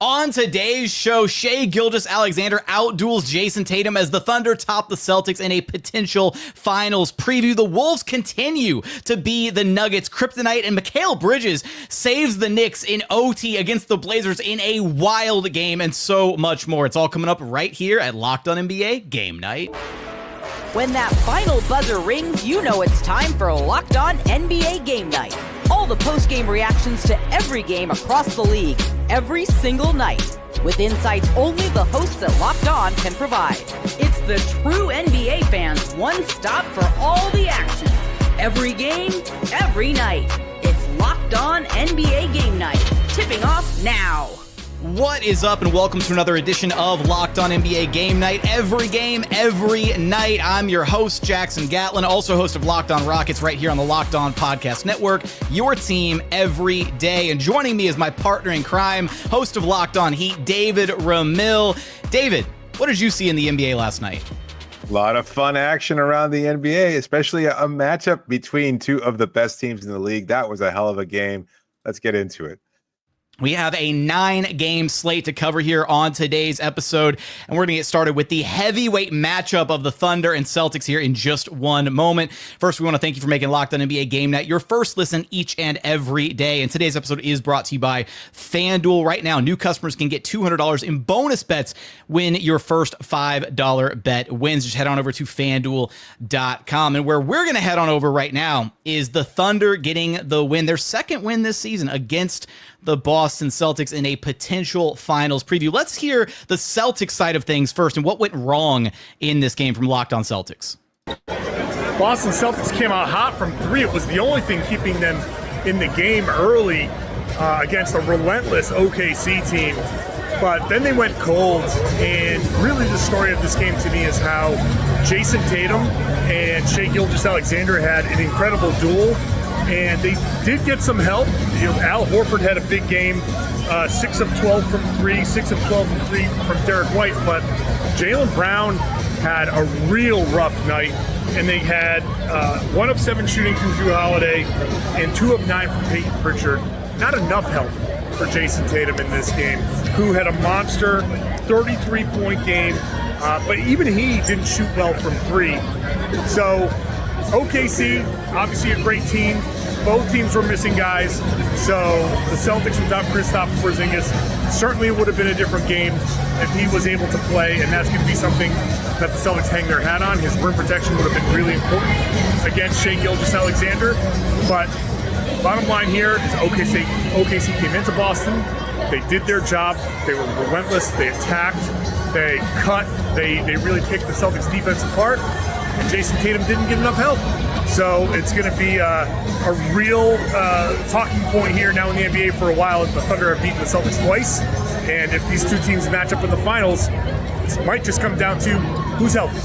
On today's show, Shai Gilgeous-Alexander outduels Jayson Tatum as the Thunder top the Celtics in a potential finals preview. The Wolves continue to be the Nuggets' kryptonite, and Mikal Bridges saves the Knicks in OT against the Blazers in a wild game, and so much more. It's all coming up right here at Locked On NBA Game Night. When that final buzzer rings, you know it's time for Locked On NBA Game Night. All the post-game reactions to every game across the league, every single night, with insights only the hosts at Locked On can provide. It's the true NBA fans' one stop for all the action. Every game, every night. It's Locked On NBA Game Night. Tipping off now. What is up, and welcome to another edition of Locked On NBA Game Night. Every game, every night. I'm your host, Jackson Gatlin, also host of Locked On Rockets right here on the Locked On Podcast Network. Your team every day. And joining me is my partner in crime, host of Locked On Heat, David Ramil. David, what did you see in the NBA last night? A lot of fun action around the NBA, especially a matchup between two of the best teams in the league. That was a hell of a game. Let's get into it. We have a 9-game slate to cover here on today's episode, and we're going to get started with the heavyweight matchup of the Thunder and Celtics here in just one moment. First, we want to thank you for making Locked On NBA Game Night your first listen each and every day, and today's episode is brought to you by FanDuel. Right now, new customers can get $200 in bonus bets when your first $5 bet wins. Just head on over to FanDuel.com, and where we're going to head on over right now is the Thunder getting the win, their second win this season against the Boston Celtics in a potential finals preview. Let's hear the Celtics side of things first and what went wrong in this game from Locked On Celtics. Boston Celtics came out hot from three. It was the only thing keeping them in the game early against a relentless OKC team. But then they went cold, and really the story of this game to me is how Jayson Tatum and Shai Gilgeous-Alexander had an incredible duel. And they did get some help. You know, Al Horford had a big game, 6 of 12 from 3, 6 of 12 from 3 from Derek White. But Jaylen Brown had a real rough night, and they had 1 of 7 shooting from Jrue Holiday and 2 of 9 from Peyton Pritchard. Not enough help for Jayson Tatum in this game, who had a monster 33-point game, but even he didn't shoot well from 3. So OKC, obviously a great team. Both teams were missing guys. So the Celtics without Kristaps Porzingis, certainly would have been a different game if he was able to play, and that's going to be something that the Celtics hang their hat on. His rim protection would have been really important against Shai Gilgeous-Alexander. But bottom line here is OKC came into Boston. They did their job. They were relentless. They attacked. They cut. They really picked the Celtics defense apart. And Jayson Tatum didn't get enough help. So it's going to be a real talking point here now in the NBA for a while as the Thunder have beaten the Celtics twice. And if these two teams match up in the finals, it might just come down to who's healthy.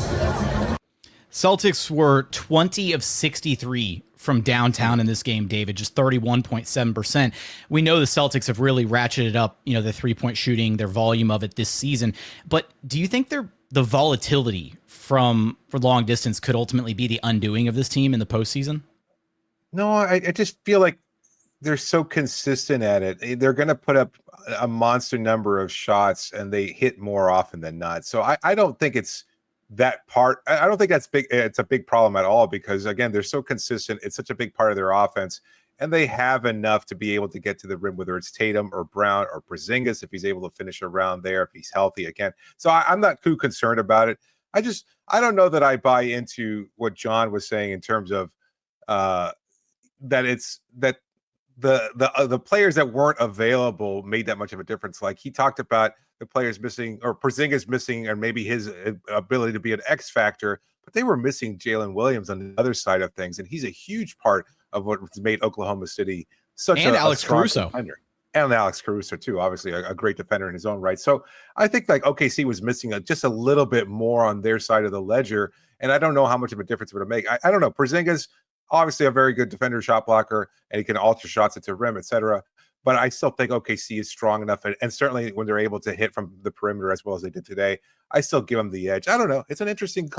Celtics were 20 of 63 from downtown in this game, David, just 31.7%. We know the Celtics have really ratcheted up, their three-point shooting, their volume of it this season. But do you think the volatility for long distance could ultimately be the undoing of this team in the postseason? No, I just feel like they're so consistent at it. They're going to put up a monster number of shots, and they hit more often than not. So I don't think it's that part. I don't think that's big. It's a big problem at all because, again, they're so consistent. It's such a big part of their offense, and they have enough to be able to get to the rim, whether it's Tatum or Brown or Porzingis, if he's able to finish around there, if he's healthy again. So I'm not too concerned about it. I don't know that I buy into what John was saying in terms of that the players that weren't available made that much of a difference. Like he talked about the players missing or Porzingis missing and maybe his ability to be an X factor, but they were missing Jalen Williams on the other side of things. And he's a huge part of what's made Oklahoma City such a strong defender. And Alex Caruso too, obviously a great defender in his own right. So I think like OKC was missing just a little bit more on their side of the ledger. And I don't know how much of a difference it would make. I don't know. Porzingis, obviously a very good defender, shot blocker, and he can alter shots at the rim, etc. But I still think OKC is strong enough. And certainly when they're able to hit from the perimeter as well as they did today, I still give them the edge. I don't know. It's an interesting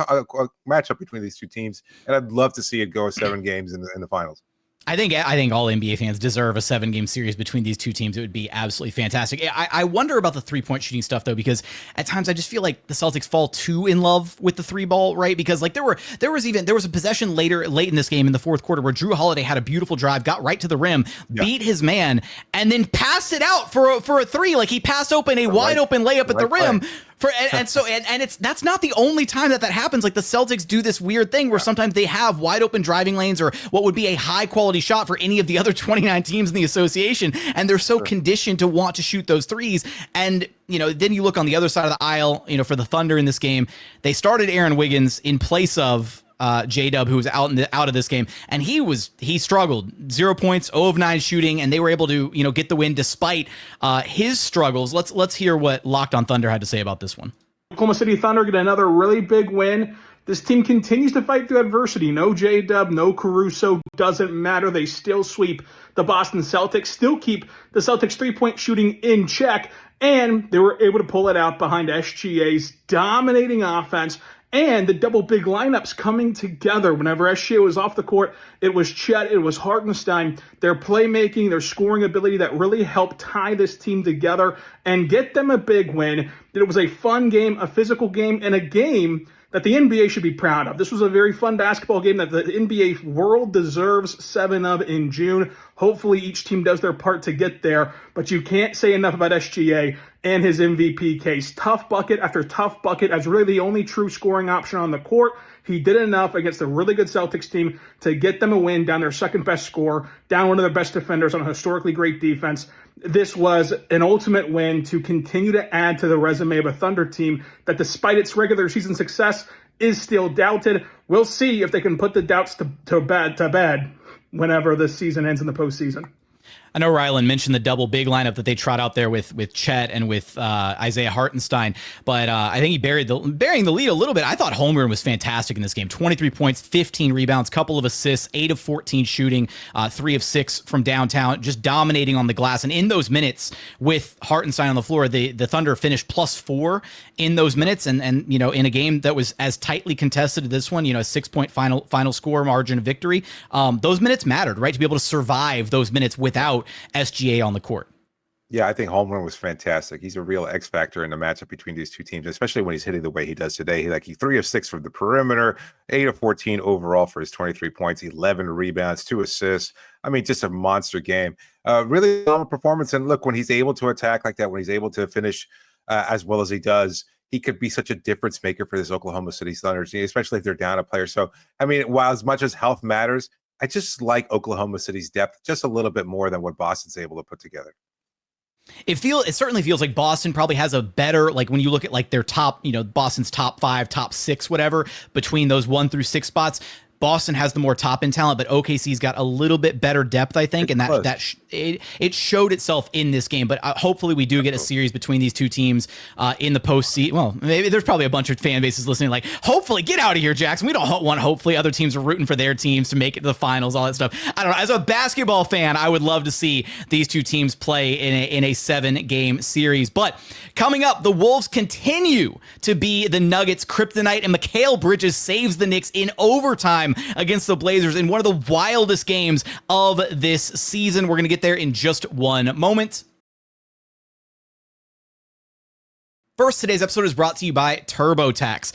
matchup between these two teams. And I'd love to see it go 7 games in the finals. I think all NBA fans deserve a 7-game series between these two teams. It would be absolutely fantastic. I wonder about the 3-point shooting stuff though, because at times I just feel like the Celtics fall too in love with the 3-ball, right? Because like there was a possession late in this game in the fourth quarter where Drew Holiday had a beautiful drive, got right to the rim, beat his man, and then passed it out for a 3. Like he passed open a wide open layup at the rim. That's not the only time that happens. Like the Celtics do this weird thing where sometimes they have wide open driving lanes or what would be a high quality shot for any of the other 29 teams in the association, and they're so conditioned to want to shoot those threes. And then you look on the other side of the aisle, for the Thunder in this game, they started Aaron Wiggins in place of J-Dub, who was out of this game, and he struggled. 0 points, 0 of 9 shooting, and they were able to get the win despite his struggles. Let's hear what Locked on Thunder had to say about this one. Oklahoma City Thunder get another really big win. This team continues to fight through adversity. No J-Dub, no Caruso, doesn't matter. They still sweep the Boston Celtics, still keep the Celtics 3-point shooting in check, and they were able to pull it out behind SGA's dominating offense and the double big lineups coming together. Whenever SGA was off the court, it was Chet, it was Hartenstein. Their playmaking, their scoring ability that really helped tie this team together and get them a big win. It was a fun game, a physical game, and a game that the NBA should be proud of. This was a very fun basketball game that the NBA world deserves 7 of in June. Hopefully each team does their part to get there, but you can't say enough about SGA and his MVP case. Tough bucket after tough bucket as really the only true scoring option on the court. He did enough against a really good Celtics team to get them a win, down their second best scorer, down one of their best defenders on a historically great defense. This was an ultimate win to continue to add to the resume of a Thunder team that, despite its regular season success, is still doubted. We'll see if they can put the doubts to bed whenever the season ends in the postseason. I know Rylan mentioned the double big lineup that they trot out there with Chet and with Isaiah Hartenstein, but I think he burying the lead a little bit. I thought Holmgren was fantastic in this game. 23 points, 15 rebounds, couple of assists, 8 of 14 shooting, 3 of 6 from downtown, just dominating on the glass. And in those minutes with Hartenstein on the floor, the Thunder finished +4 in those minutes. And in a game that was as tightly contested as this one, a 6-point final score margin of victory, those minutes mattered, right? To be able to survive those minutes without SGA on the court. Yeah, I think Holmgren was fantastic. He's a real X factor in the matchup between these two teams, especially when he's hitting the way he does today. He 3 of 6 from the perimeter, 8 of 14 overall for his 23 points, 11 rebounds, 2 assists. I mean, just a monster game. Really solid performance. And look, when he's able to attack like that, when he's able to finish as well as he does, he could be such a difference maker for this Oklahoma City Thunder, especially if they're down a player. So, I mean, while as much as health matters, I just like Oklahoma City's depth just a little bit more than what Boston's able to put together. It certainly feels like Boston probably has a better, like when you look at like their top, Boston's top 5, top 6, whatever, between those 1 through 6 spots. Boston has the more top-end talent, but OKC's got a little bit better depth, I think, and it showed itself in this game. But hopefully we do get a series between these two teams in the postseason. Well, maybe there's probably a bunch of fan bases listening like, hopefully, get out of here, Jackson. We don't want hopefully other teams are rooting for their teams to make it to the finals, all that stuff. I don't know. As a basketball fan, I would love to see these two teams play in a 7-game series. But coming up, the Wolves continue to be the Nuggets' kryptonite, and Mikal Bridges saves the Knicks in overtime against the Blazers in one of the wildest games of this season. We're going to get there in just one moment. First, today's episode is brought to you by TurboTax.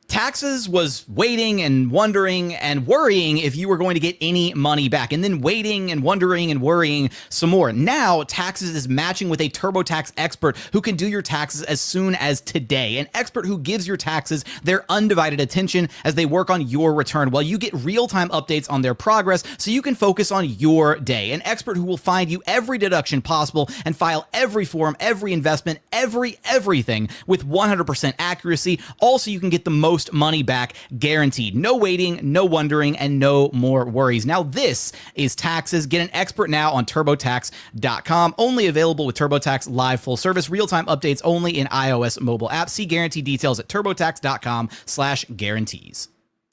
Taxes was waiting and wondering and worrying if you were going to get any money back, and then waiting and wondering and worrying some more. Now, Taxes is matching with a TurboTax expert who can do your taxes as soon as today. An expert who gives your taxes their undivided attention as they work on your return, while you get real-time updates on their progress so you can focus on your day. An expert who will find you every deduction possible and file every form, every investment, everything with 100% accuracy. Also, you can get the most money back guaranteed. No waiting, no wondering, and no more worries. Now, this is Taxes. Get an expert now on TurboTax.com. Only available with TurboTax Live full service. Real-time updates only in iOS mobile app. See guarantee details at TurboTax.com/guarantees.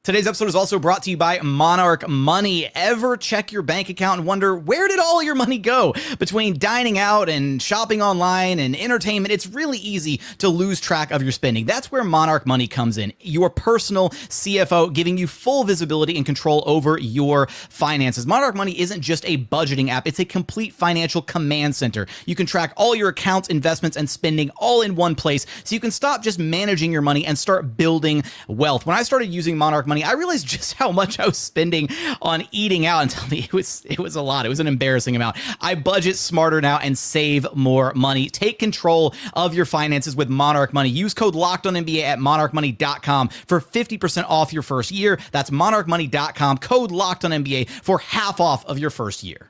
Today's episode is also brought to you by Monarch Money. Ever check your bank account and wonder, where did all your money go? Between dining out and shopping online and entertainment, it's really easy to lose track of your spending. That's where Monarch Money comes in. Your personal CFO, giving you full visibility and control over your finances. Monarch Money isn't just a budgeting app, it's a complete financial command center. You can track all your accounts, investments, and spending all in one place, so you can stop just managing your money and start building wealth. When I started using Monarch Money, I realized just how much I was spending on eating out, and tell me it was a lot. It was an embarrassing amount. I budget smarter now and save more money. Take control of your finances with Monarch Money. Use code LOCKEDONNBA at monarchmoney.com for 50% off your first year. That's monarchmoney.com, code LOCKEDONNBA for half off of your first year.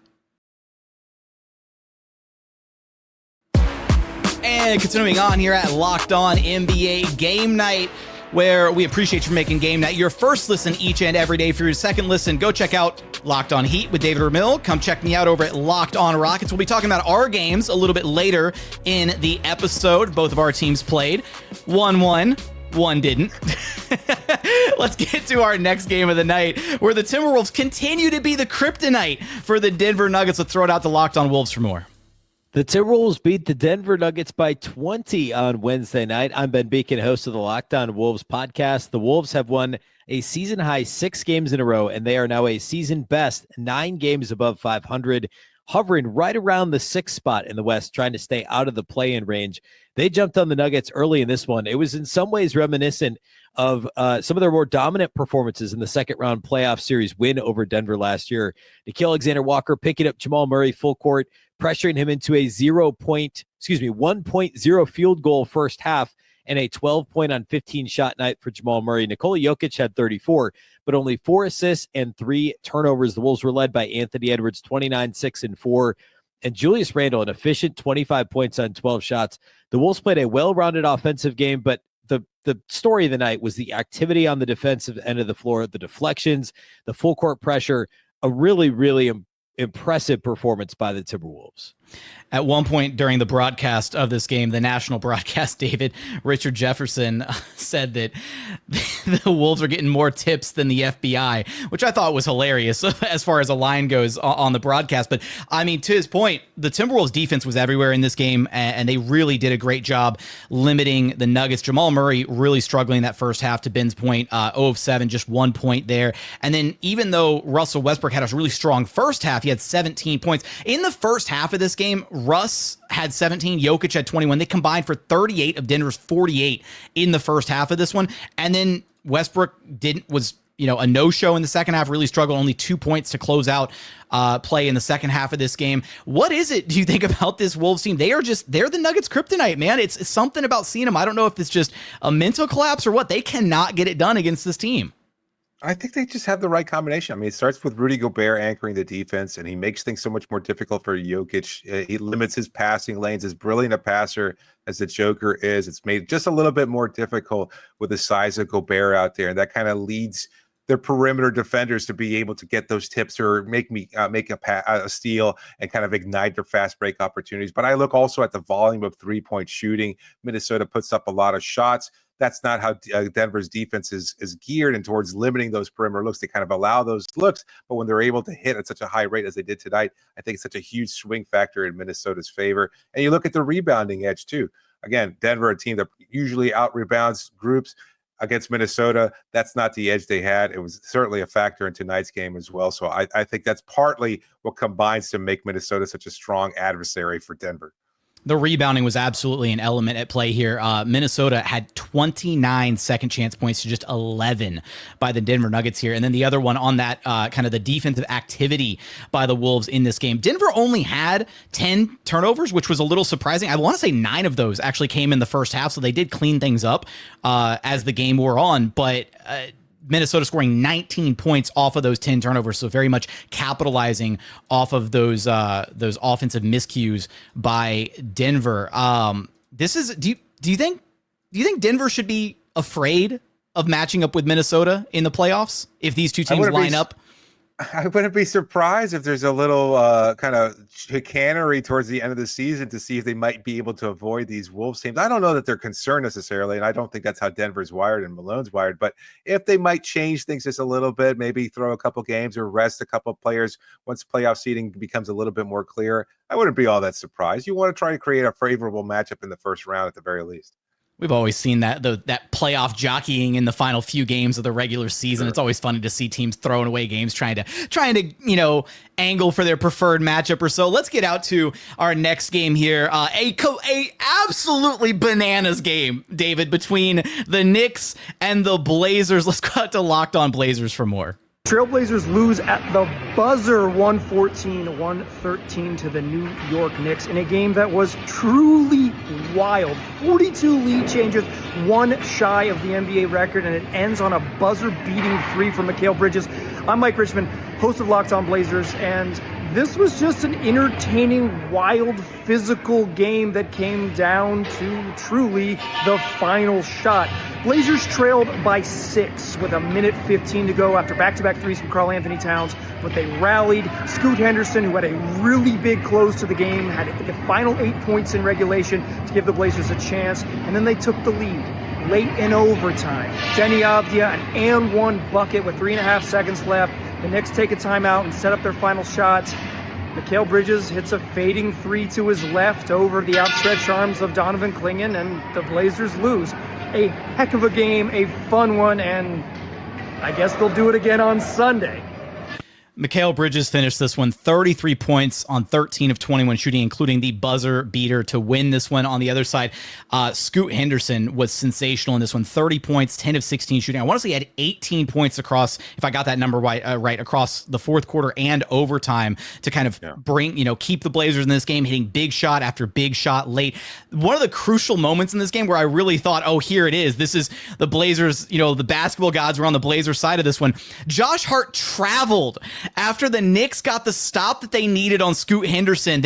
And continuing on here at Locked On NBA Game Night, where we appreciate you making Game Night your first listen each and every day. For your second listen, go check out Locked On Heat with David Ramil. Come check me out over at Locked On Rockets. We'll be talking about our games a little bit later in the episode. Both of our teams played. One won, one didn't. Let's get to our next game of the night, where the Timberwolves continue to be the kryptonite for the Denver Nuggets. Let's throw it out to Locked On Wolves for more. The Timberwolves beat the Denver Nuggets by 20 on Wednesday night. I'm Ben Beacon, host of the Locked On Wolves podcast. The Wolves have won a season-high 6 games in a row, and they are now a season-best 9 games above 500, hovering right around the 6th spot in the West, trying to stay out of the play-in range. They jumped on the Nuggets early in this one. It was in some ways reminiscent of some of their more dominant performances in the second-round playoff series win over Denver last year. Mikal Alexander-Walker picking up Jamal Murray full court, pressuring him into a 1.0 field goal first half and a 12-point on 15 shot night for Jamal Murray. Nikola Jokic had 34, but only 4 assists and 3 turnovers. The Wolves were led by Anthony Edwards, 29, 6, and 4, and Julius Randle, an efficient 25 points on 12 shots. The Wolves played a well-rounded offensive game, but the story of the night was the activity on the defensive end of the floor, the deflections, the full court pressure, a really, really impressive performance by the Timberwolves. At one point during the broadcast of this game, the national broadcast, David Richard Jefferson said that the Wolves are getting more tips than the FBI, which I thought was hilarious as far as a line goes on the broadcast. But I mean, to his point, the Timberwolves defense was everywhere in this game, and they really did a great job limiting the Nuggets. Jamal Murray really struggling that first half, to Ben's point, 0 of 7, just 1 point there. And then even though Russell Westbrook had a really strong first half, he had 17 points. In the first half of this game, Russ had 17, Jokic had 21. They combined for 38 of Denver's 48 in the first half of this one. And then Westbrook was a no-show in the second half, really struggled, only 2 points to close out play in the second half of this game. What is it, do you think, about this Wolves team? They're the Nuggets kryptonite, man. It's something about seeing them. I don't know if it's just a mental collapse or what. They cannot get it done against this team. I think they just have the right combination. I mean, it starts with Rudy Gobert anchoring the defense, and he makes things so much more difficult for Jokic. He limits his passing lanes. As brilliant a passer as the Joker is, it's made just a little bit more difficult with the size of Gobert out there, and that kind of leads their perimeter defenders to be able to get those tips or make a steal and kind of ignite their fast break opportunities. But I look also at the volume of three-point shooting. Minnesota puts up a lot of shots. That's not how Denver's defense is geared and towards limiting those perimeter looks. They kind of allow those looks, but when they're able to hit at such a high rate as they did tonight, I think it's such a huge swing factor in Minnesota's favor. And you look at the rebounding edge too. Again, Denver, a team that usually out-rebounds groups. Against Minnesota, that's not the edge they had. It was certainly a factor in tonight's game as well. So I think that's partly what combines to make Minnesota such a strong adversary for Denver. The rebounding was absolutely an element at play here. Minnesota had 29 second chance points to just 11 by the Denver Nuggets here. And then the other one on that kind of the defensive activity by the Wolves in this game. Denver only had 10 turnovers, which was a little surprising. I want to say 9 of those actually came in the first half, so they did clean things up as the game wore on. But Minnesota scoring 19 points off of those 10 turnovers, so very much capitalizing off of those offensive miscues by Denver. Do you think Denver should be afraid of matching up with Minnesota in the playoffs if these two teams line up? I wouldn't be surprised if there's a little kind of chicanery towards the end of the season to see if they might be able to avoid these Wolves teams. I don't know that they're concerned necessarily, and I don't think that's how Denver's wired and Malone's wired, but if they might change things just a little bit, maybe throw a couple games or rest a couple of players once playoff seeding becomes a little bit more clear, I wouldn't be all that surprised. You want to try to create a favorable matchup in the first round at the very least. We've always seen that that playoff jockeying in the final few games of the regular season. Sure. It's always funny to see teams throwing away games, trying to angle for their preferred matchup or so. Let's get out to our next game here. A absolutely bananas game, David, between the Knicks and the Blazers. Let's go out to Locked On Blazers for more. Trailblazers lose at the buzzer 114-113 to the New York Knicks in a game that was truly wild. 42 lead changes, one shy of the NBA record, and it ends on a buzzer-beating three from Mikal Bridges. I'm Mike Richmond, host of Locked On Blazers, and this was just an entertaining, wild, physical game that came down to truly the final shot. Blazers trailed by 6 with a minute 15 to go after back-to-back threes from Karl-Anthony Towns, but they rallied. Scoot Henderson, who had a really big close to the game, had the final 8 points in regulation to give the Blazers a chance, and then they took the lead late in overtime. Denny Avdia, an and one bucket with 3.5 seconds left. The Knicks take a timeout and set up their final shots. Mikal Bridges hits a fading three to his left over the outstretched arms of Donovan Clingan, and the Blazers lose. A heck of a game, a fun one, and I guess they'll do it again on Sunday. Mikal Bridges finished this one 33 points on 13 of 21 shooting, including the buzzer beater to win this one. On the other side, Scoot Henderson was sensational in this one. 30 points, 10 of 16 shooting. I want to say he had 18 points across, if I got that number right, across the fourth quarter and overtime to kind of keep the Blazers in this game, hitting big shot after big shot late. One of the crucial moments in this game where I really thought, oh, here it is. This is the Blazers, the basketball gods were on the Blazers side of this one. Josh Hart traveled after the Knicks got the stop that they needed on Scoot Henderson.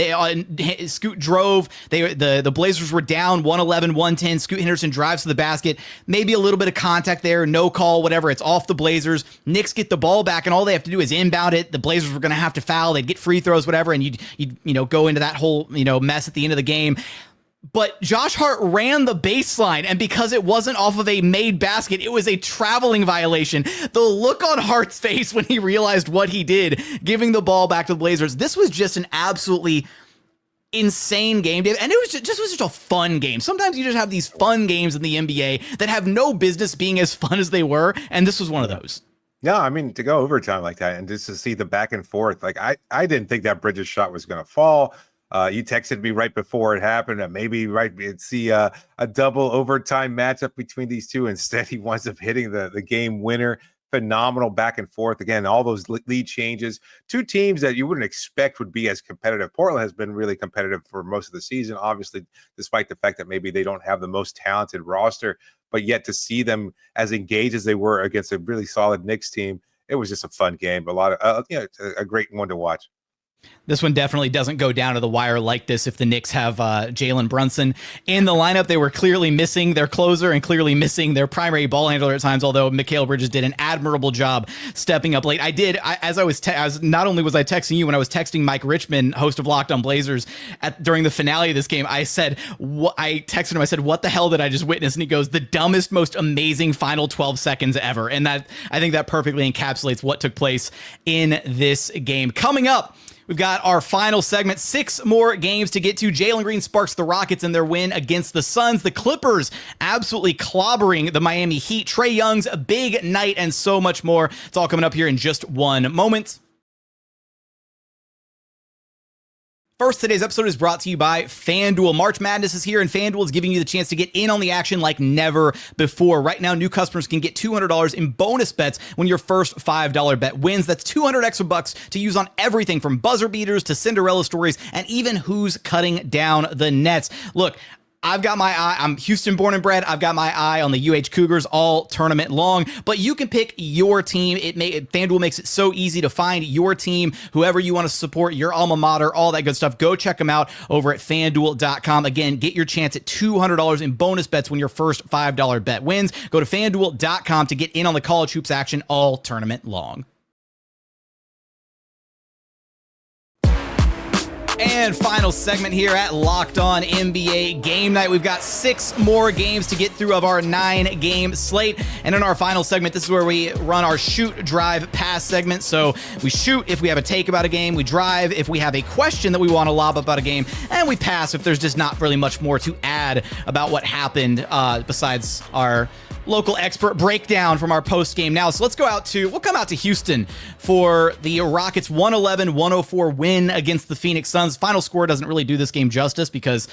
Scoot drove. The Blazers were down 111-110. Scoot Henderson drives to the basket. Maybe a little bit of contact there. No call, whatever. It's off the Blazers. Knicks get the ball back, and all they have to do is inbound it. The Blazers were going to have to foul. They'd get free throws, whatever, and you'd go into that whole mess at the end of the game. But Josh Hart ran the baseline, and because it wasn't off of a made basket, it was a traveling violation. The look on Hart's face when he realized what he did, giving the ball back to the Blazers, this was just an absolutely insane game, Dave. And it was just a fun game. Sometimes you just have these fun games in the NBA that have no business being as fun as they were, and this was one of those. No, I mean, to go overtime like that and just to see the back and forth, like I didn't think that Bridges shot was going to fall. You texted me right before it happened that maybe we'd see a double overtime matchup between these two. Instead, he winds up hitting the game winner. Phenomenal back and forth. Again, all those lead changes. Two teams that you wouldn't expect would be as competitive. Portland has been really competitive for most of the season, obviously, despite the fact that maybe they don't have the most talented roster. But yet to see them as engaged as they were against a really solid Knicks team, it was just a fun game. A lot of a great one to watch. This one definitely doesn't go down to the wire like this if the Knicks have Jalen Brunson in the lineup. They were clearly missing their closer and clearly missing their primary ball handler at times, although Mikal Bridges did an admirable job stepping up late. Not only was I texting you, when I was texting Mike Richmond, host of Locked On Blazers, during the finale of this game, I texted him, I said, what the hell did I just witness? And he goes, the dumbest, most amazing final 12 seconds ever. And I think that perfectly encapsulates what took place in this game. Coming up, we've got our final segment, 6 more games to get to. Jalen Green sparks the Rockets in their win against the Suns. The Clippers absolutely clobbering the Miami Heat. Trae Young's a big night and so much more. It's all coming up here in just one moment. First, today's episode is brought to you by FanDuel. March Madness is here, and FanDuel is giving you the chance to get in on the action like never before. Right now, new customers can get $200 in bonus bets when your first $5 bet wins. That's 200 extra bucks to use on everything from buzzer beaters to Cinderella stories and even who's cutting down the nets. Look, I've got my eye. I'm Houston born and bred. I've got my eye on the UH Cougars all tournament long, but you can pick your team. FanDuel makes it so easy to find your team, whoever you want to support, your alma mater, all that good stuff. Go check them out over at FanDuel.com. Again, get your chance at $200 in bonus bets when your first $5 bet wins. Go to FanDuel.com to get in on the college hoops action all tournament long. And final segment here at Locked On NBA Game Night. We've got 6 more games to get through of our 9-game slate. And in our final segment, this is where we run our shoot, drive, pass segment. So we shoot if we have a take about a game. We drive if we have a question that we want to lob about a game. And we pass if there's just not really much more to add about what happened besides our local expert breakdown from our post game now. So we'll come out to Houston for the Rockets 111-104 win against the Phoenix Suns. Final score doesn't really do this game justice because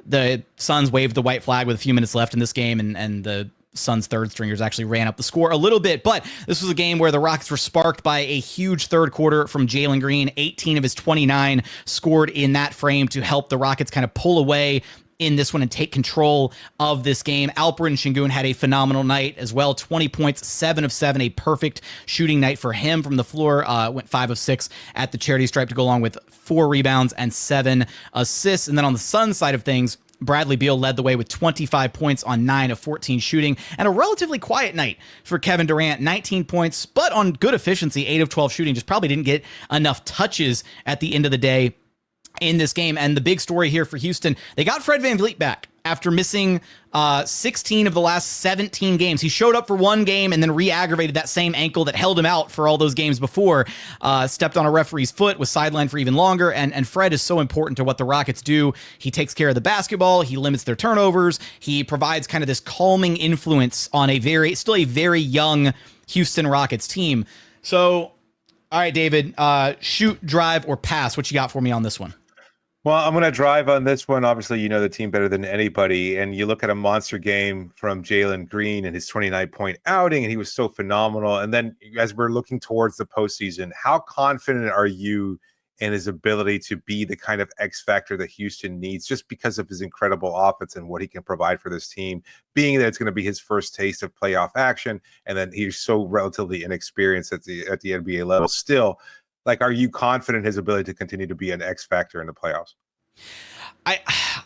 the Suns waved the white flag with a few minutes left in this game, and the Suns third stringers actually ran up the score a little bit. But this was a game where the Rockets were sparked by a huge third quarter from Jalen Green. 18 of his 29 scored in that frame to help the Rockets kind of pull away in this one and take control of this game. Alperen Şengün had a phenomenal night as well. 20 points, 7 of 7, a perfect shooting night for him from the floor. Went 5 of 6 at the charity stripe to go along with 4 rebounds and 7 assists. And then on the Suns side of things, Bradley Beal led the way with 25 points on 9 of 14 shooting, and a relatively quiet night for Kevin Durant. 19 points, but on good efficiency, 8 of 12 shooting. Just probably didn't get enough touches at the end of the day in this game. And the big story here for Houston, they got Fred VanVleet back after missing 16 of the last 17 games. He showed up for one game and then re-aggravated that same ankle that held him out for all those games before, stepped on a referee's foot, was sidelined for even longer. And Fred is so important to what the Rockets do. He takes care of the basketball. He limits their turnovers. He provides kind of this calming influence on still a very young Houston Rockets team. So, all right, David, shoot, drive, or pass. What you got for me on this one? Well, I'm going to drive on this one. Obviously, you know the team better than anybody. And you look at a monster game from Jalen Green and his 29-point outing, and he was so phenomenal. And then as we're looking towards the postseason, how confident are you in his ability to be the kind of X factor that Houston needs just because of his incredible offense and what he can provide for this team, being that it's going to be his first taste of playoff action, and then he's so relatively inexperienced at the NBA level still. Like, are you confident in his ability to continue to be an X factor in the playoffs?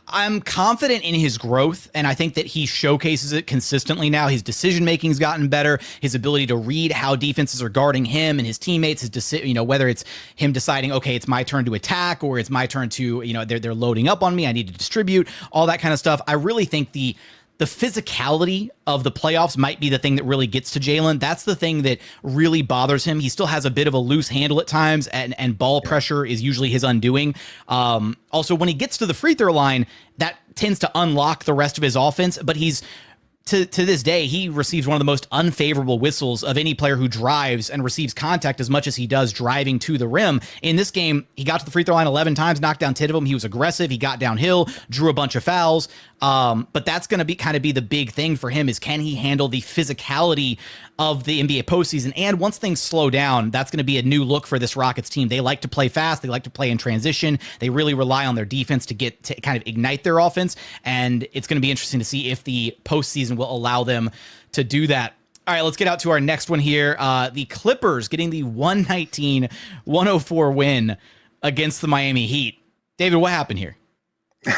I'm confident in his growth, and I think that he showcases it consistently now. His decision-making's gotten better. His ability to read how defenses are guarding him and his teammates, whether it's him deciding, okay, it's my turn to attack, or it's my turn to, they're loading up on me, I need to distribute, all that kind of stuff. I really think the physicality of the playoffs might be the thing that really gets to Jalen. That's the thing that really bothers him. He still has a bit of a loose handle at times, and ball pressure is usually his undoing. Also, when he gets to the free throw line, that tends to unlock the rest of his offense, but he's to this day, he receives one of the most unfavorable whistles of any player who drives and receives contact as much as he does driving to the rim. In this game, he got to the free throw line 11 times, knocked down 10 of them. He was aggressive. He got downhill, drew a bunch of fouls. But that's going to be the big thing for him, is can he handle the physicality of the NBA postseason? And once things slow down, that's going to be a new look for this Rockets team. They like to play fast. They like to play in transition. They really rely on their defense to kind of ignite their offense. And it's going to be interesting to see if the postseason will allow them to do that. All right, let's get out to our next one here. The Clippers getting the 119-104 win against the Miami Heat. David, what happened here?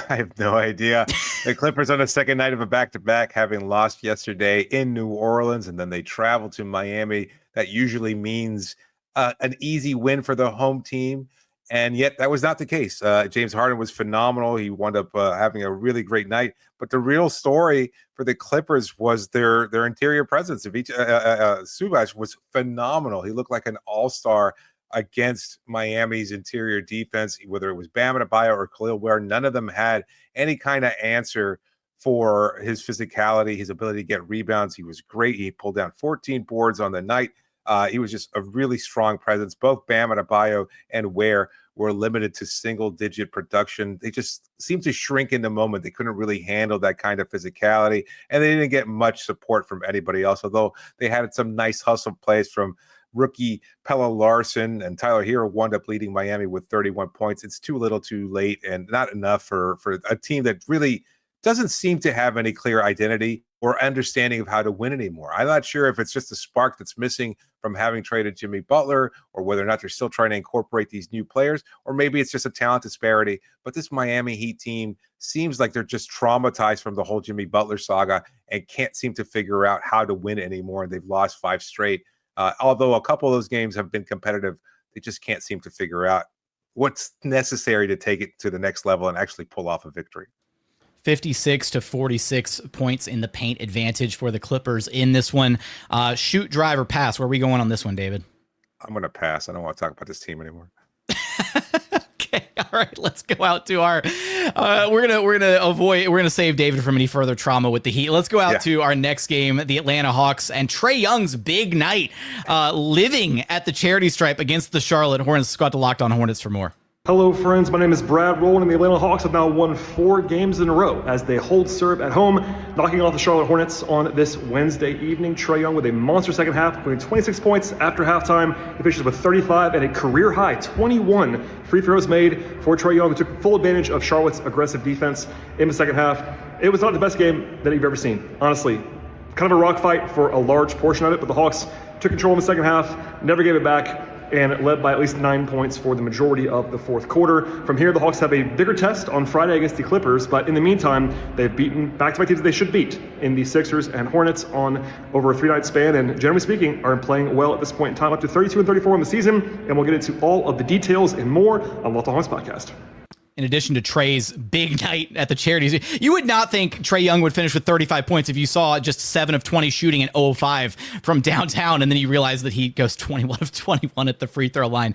I have no idea. The Clippers on the second night of a back-to-back, having lost yesterday in New Orleans, and then they travel to Miami. That usually means an easy win for the home team, and yet that was not the case. James Harden was phenomenal. He wound up having a really great night. But the real story for the Clippers was their interior presence. Zubac was phenomenal. He looked like an all-star against Miami's interior defense, whether it was Bam Adebayo or Khalil Ware. None of them had any kind of answer for his physicality, his ability to get rebounds. He was great. He pulled down 14 boards on the night. He was just a really strong presence. Both Bam Adebayo and Ware were limited to single-digit production. They just seemed to shrink in the moment. They couldn't really handle that kind of physicality, and they didn't get much support from anybody else, although they had some nice hustle plays from rookie Pella Larson, and Tyler Hero wound up leading Miami with 31 points. It's too little too late, and not enough for a team that really doesn't seem to have any clear identity or understanding of how to win anymore. I'm not sure if it's just a spark that's missing from having traded Jimmy Butler, or whether or not they're still trying to incorporate these new players, or maybe it's just a talent disparity. But this Miami Heat team seems like they're just traumatized from the whole Jimmy Butler saga and can't seem to figure out how to win anymore, and they've lost 5 straight. Although a couple of those games have been competitive, they just can't seem to figure out what's necessary to take it to the next level and actually pull off a victory. 56 to 46 points in the paint advantage for the Clippers in this one. Shoot, drive, or pass. Where are we going on this one, David? I'm going to pass. I don't want to talk about this team anymore. Okay, all right. Let's go out to our. We're gonna save David from any further trauma with the Heat. Let's go out to our next game, the Atlanta Hawks and Trae Young's big night, living at the charity stripe against the Charlotte Hornets. Let's go out to Locked On Hornets for more. Hello, friends. My name is Brad Rowland, and the Atlanta Hawks have now won 4 games in a row as they hold serve at home, knocking off the Charlotte Hornets on this Wednesday evening. Trae Young with a monster second half, putting 26 points after halftime. He finishes with 35 and a career-high 21 free throws made for Trae Young, who took full advantage of Charlotte's aggressive defense in the second half. It was not the best game that you've ever seen, honestly. Kind of a rock fight for a large portion of it, but the Hawks took control in the second half, never gave it back, and led by at least 9 points for the majority of the fourth quarter. From here, the Hawks have a bigger test on Friday against the Clippers, but in the meantime, they've beaten back-to-back teams that they should beat in the Sixers and Hornets on over a 3-night span, and generally speaking, are playing well at this point in time, up to 32-34 in the season, and we'll get into all of the details and more on Locked On Hawks podcast. In addition to Trae's big night at the charities, you would not think Trae Young would finish with 35 points if you saw just 7 of 20 shooting and 0 of 5 from downtown, and then you realize that he goes 21 of 21 at the free throw line,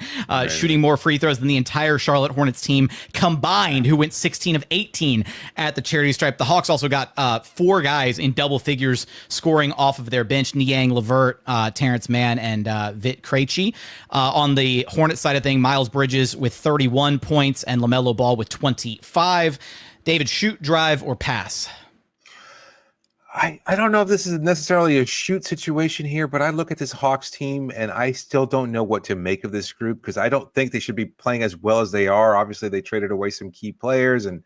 shooting more free throws than the entire Charlotte Hornets team combined, who went 16 of 18 at the charity stripe. The Hawks also got 4 guys in double figures scoring off of their bench: Niang, Levert, Terrence Mann, and Vit Krejci. On the Hornets side of things, Mikal Bridges with 31 points and LaMelo Ball with 25. David, shoot, drive, or pass? I don't know if this is necessarily a shoot situation here, but I look at this Hawks team and I still don't know what to make of this group, because I don't think they should be playing as well as they are. Obviously, they traded away some key players, and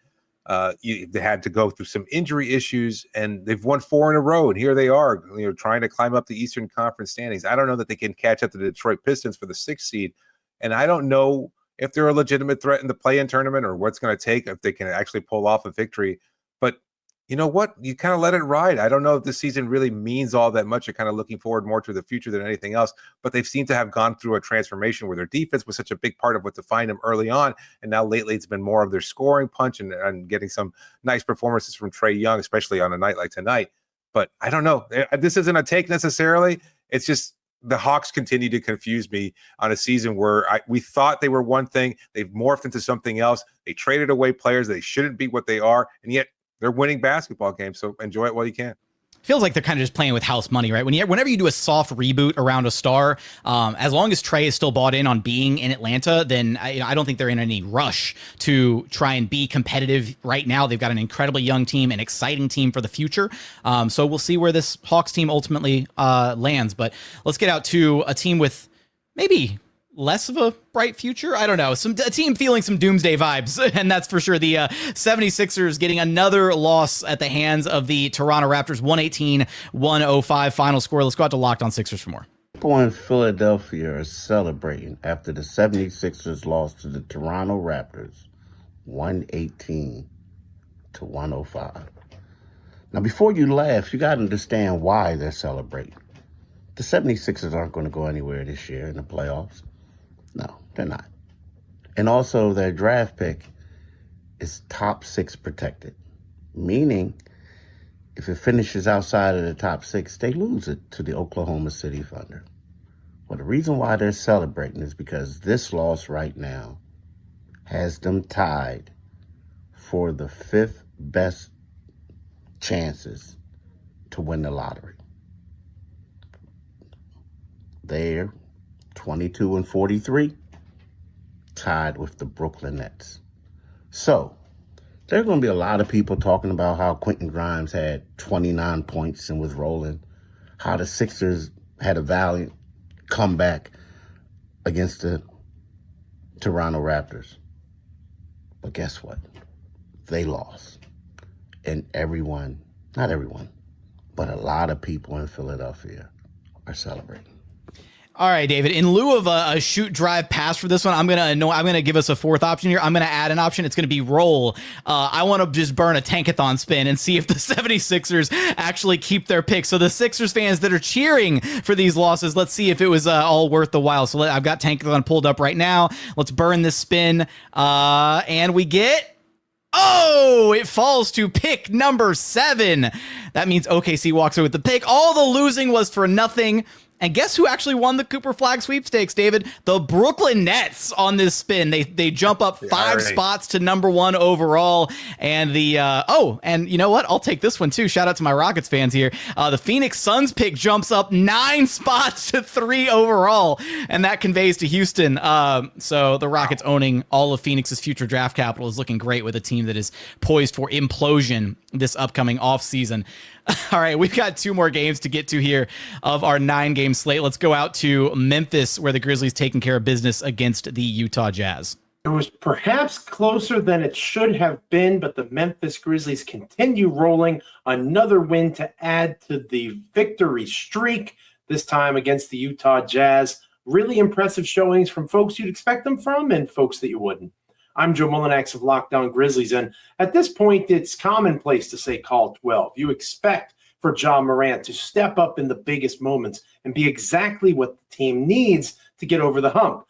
they had to go through some injury issues, and they've won 4 in a row, and here they are, trying to climb up the Eastern Conference standings. I don't know that they can catch up to the Detroit Pistons for the 6th seed, and I don't know if they're a legitimate threat in the play-in tournament or what's going to take, if they can actually pull off a victory. But you know what? You kind of let it ride. I don't know if this season really means all that much. You're kind of looking forward more to the future than anything else. But they've seemed to have gone through a transformation where their defense was such a big part of what defined them early on. And now lately it's been more of their scoring punch and getting some nice performances from Trae Young, especially on a night like tonight. But I don't know. This isn't a take necessarily. It's just the Hawks continue to confuse me on a season where we thought they were one thing. They've morphed into something else. They traded away players. They shouldn't be what they are. And yet they're winning basketball games. So enjoy it while you can. Feels like they're kind of just playing with house money, right? Whenever you do a soft reboot around a star, as long as Trae is still bought in on being in Atlanta, then I don't think they're in any rush to try and be competitive right now. They've got an incredibly young team, an exciting team for the future. So we'll see where this Hawks team ultimately lands. But let's get out to a team with maybe less of a bright future. I don't know. A team feeling some doomsday vibes, and that's for sure. The 76ers getting another loss at the hands of the Toronto Raptors, 118-105 final score. Let's go out to Locked On Sixers for more. People in Philadelphia are celebrating after the 76ers lost to the Toronto Raptors, 118-105. Now, before you laugh, you got to understand why they're celebrating. The 76ers aren't going to go anywhere this year in the playoffs. No, they're not. And also their draft pick is top 6 protected, meaning if it finishes outside of the top 6, they lose it to the Oklahoma City Thunder. Well, the reason why they're celebrating is because this loss right now has them tied for the 5th best chances to win the lottery. They're 22-43, tied with the Brooklyn Nets. So, there are going to be a lot of people talking about how Quentin Grimes had 29 points and was rolling, how the Sixers had a valiant comeback against the Toronto Raptors. But guess what? They lost. And everyone, not everyone, but a lot of people in Philadelphia are celebrating. All right, David. In lieu of a shoot, drive, pass for this one, I'm gonna give us a fourth option here. I'm gonna add an option. It's gonna be roll. I want to just burn a tankathon spin and see if the 76ers actually keep their pick. So the Sixers fans that are cheering for these losses, let's see if it was all worth the while. So I've got tankathon pulled up right now. Let's burn this spin, and we get. Oh, it falls to pick number 7. That means OKC walks away with the pick. All the losing was for nothing. And guess who actually won the Cooper Flag sweepstakes, David? The Brooklyn Nets on this spin. They jump up 5 spots to number 1 overall. And and you know what? I'll take this one too. Shout out to my Rockets fans here. The Phoenix Suns pick jumps up 9 spots to 3 overall. And that conveys to Houston. So the Rockets owning all of Phoenix's future draft capital is looking great with a team that is poised for implosion this upcoming offseason. All right, we've got 2 more games to get to here of our 9-game slate. Let's go out to Memphis, where the Grizzlies taking care of business against the Utah Jazz. It was perhaps closer than it should have been, but the Memphis Grizzlies continue rolling. Another win to add to the victory streak, this time against the Utah Jazz. Really impressive showings from folks you'd expect them from and folks that you wouldn't. I'm Joe Mullinax of Locked On Grizzlies, and at this point, it's commonplace to say call 12. You expect for Ja Morant to step up in the biggest moments and be exactly what the team needs to get over the hump.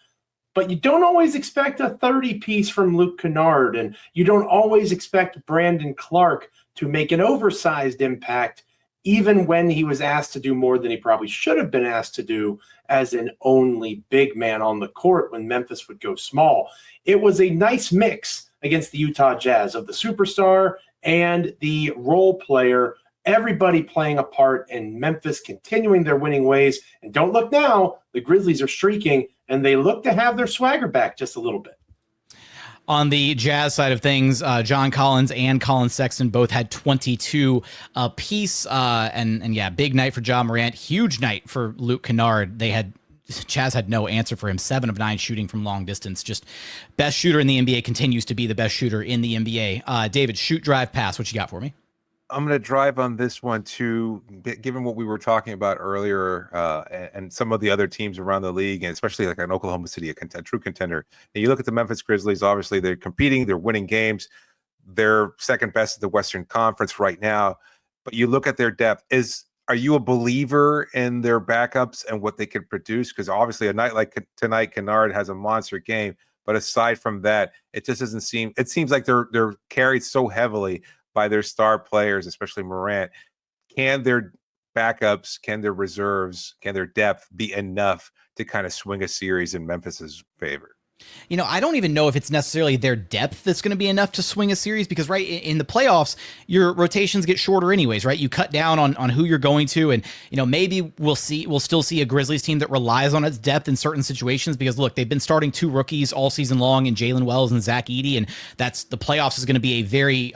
But you don't always expect a 30-piece from Luke Kennard, and you don't always expect Brandon Clark to make an oversized impact, even when he was asked to do more than he probably should have been asked to do as an only big man on the court when Memphis would go small. It was a nice mix against the Utah Jazz of the superstar and the role player, everybody playing a part in Memphis continuing their winning ways. And don't look now, the Grizzlies are streaking, and they look to have their swagger back just a little bit. On the Jazz side of things, John Collins and Colin Sexton both had 22 apiece. And yeah, big night for Ja Morant. Huge night for Luke Kennard. Jazz had no answer for him. 7 of 9 shooting from long distance. Just best shooter in the NBA, continues to be the best shooter in the NBA. David, shoot, drive, pass. What you got for me? I'm going to drive on this one too, given what we were talking about earlier, and some of the other teams around the league, and especially like an Oklahoma City, a true contender. And you look at the Memphis Grizzlies, obviously they're competing, they're winning games. They're second best in the Western Conference right now. But you look at their depth. Are you a believer in their backups and what they can produce? Because obviously a night like tonight, Kennard has a monster game. But aside from that, it just doesn't seem – it seems like they're carried so heavily by their star players, especially Morant. Can their backups, can their reserves, can their depth be enough to kind of swing a series in Memphis's favor? You know, I don't even know if it's necessarily their depth that's going to be enough to swing a series, because right in the playoffs, your rotations get shorter anyways, right? You cut down on who you're going to, and you know, maybe we'll still see a Grizzlies team that relies on its depth in certain situations, because look, they've been starting 2 rookies all season long in Jalen Wells and Zach Edey, and that's the playoffs is going to be a very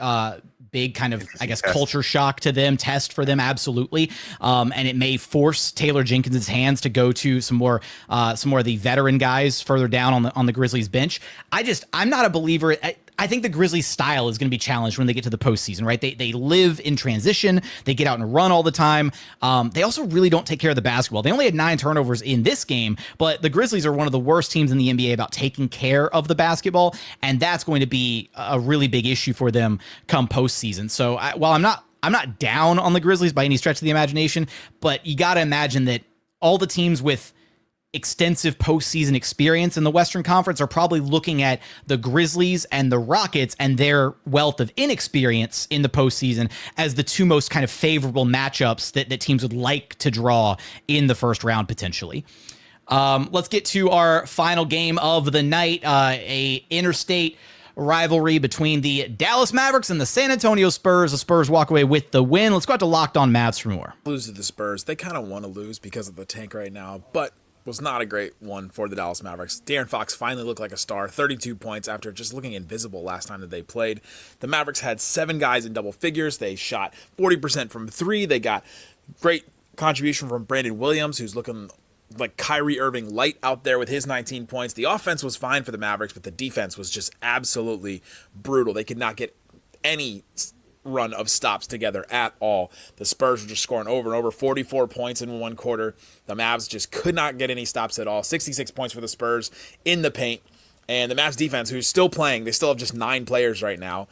big kind of, I guess, culture shock to them, test for them, absolutely. And it may force Taylor Jenkins' hands to go to some more of the veteran guys further down on the Grizzlies bench. I'm not a believer. I think the Grizzlies' style is going to be challenged when they get to the postseason, right? They live in transition. They get out and run all the time. They also really don't take care of the basketball. They only had 9 turnovers in this game, but the Grizzlies are one of the worst teams in the NBA about taking care of the basketball, and that's going to be a really big issue for them come postseason. So while I'm not down on the Grizzlies by any stretch of the imagination, but you got to imagine that all the teams with extensive postseason experience in the Western Conference are probably looking at the Grizzlies and the Rockets and their wealth of inexperience in the postseason as the 2 most kind of favorable matchups that teams would like to draw in the first round potentially. Let's get to our final game of the night, a interstate rivalry between the Dallas Mavericks and the San Antonio Spurs. The Spurs walk away with the win. Let's go out to Locked On Mavs for more. Lose to the Spurs. They kind of want to lose because of the tank right now, but was not a great one for the Dallas Mavericks. De'Aaron Fox finally looked like a star, 32 points after just looking invisible last time that they played. The Mavericks had 7 guys in double figures. They shot 40% from 3. They got great contribution from Brandon Williams, who's looking like Kyrie Irving light out there with his 19 points. The offense was fine for the Mavericks, but the defense was just absolutely brutal. They could not get any run of stops together at all. The Spurs were just scoring over and over, 44 points in one quarter. The Mavs just could not get any stops at all. 66 points for the Spurs in the paint. And the Mavs defense, who's still playing, they still have just 9 players right now,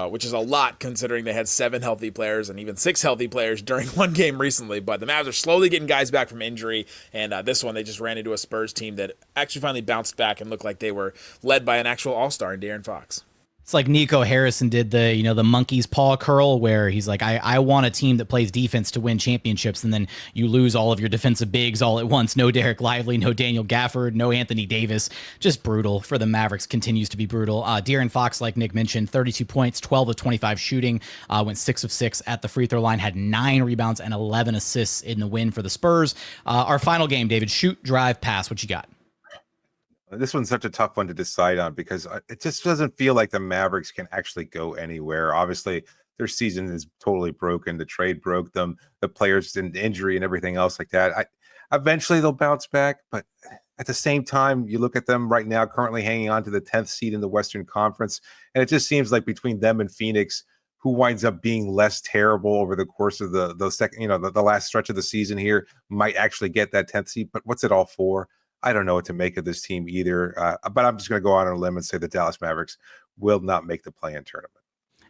which is a lot considering they had 7 healthy players and even 6 healthy players during one game recently. But the Mavs are slowly getting guys back from injury, and this one they just ran into a Spurs team that actually finally bounced back and looked like they were led by an actual all-star in De'Aaron Fox. It's like Nico Harrison did the monkey's paw curl, where he's like, I want a team that plays defense to win championships, and then you lose all of your defensive bigs all at once. No Derek Lively, no Daniel Gafford, no Anthony Davis. Just brutal for the Mavericks. Continues to be brutal. De'Aaron Fox, like Nick mentioned, 32 points, 12 of 25 shooting, went 6 of 6 at the free throw line, had 9 rebounds and 11 assists in the win for the Spurs. Our final game, David, shoot, drive, pass. What you got? This one's such a tough one to decide on because it just doesn't feel like the Mavericks can actually go anywhere. Obviously, their season is totally broken. The trade broke them. The players in injury and everything else like that. Eventually, they'll bounce back. But at the same time, you look at them right now, currently hanging on to the 10th seed in the Western Conference. And it just seems like between them and Phoenix, who winds up being less terrible over the course of the second, the last stretch of the season here, might actually get that 10th seed. But what's it all for? I don't know what to make of this team either, but I'm just going to go out on a limb and say the Dallas Mavericks will not make the play-in tournament.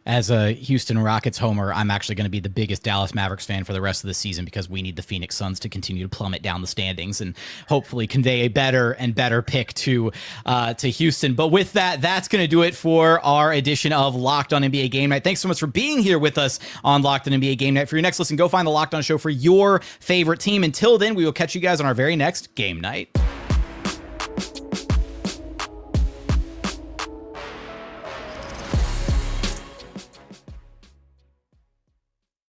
As a Houston Rockets homer, I'm actually going to be the biggest Dallas Mavericks fan for the rest of the season because we need the Phoenix Suns to continue to plummet down the standings and hopefully convey a better and better pick to Houston. But with that, that's going to do it for our edition of Locked On NBA Game Night. Thanks so much for being here with us on Locked On NBA Game Night. For your next listen, go find the Locked On show for your favorite team. Until then, we will catch you guys on our very next game night.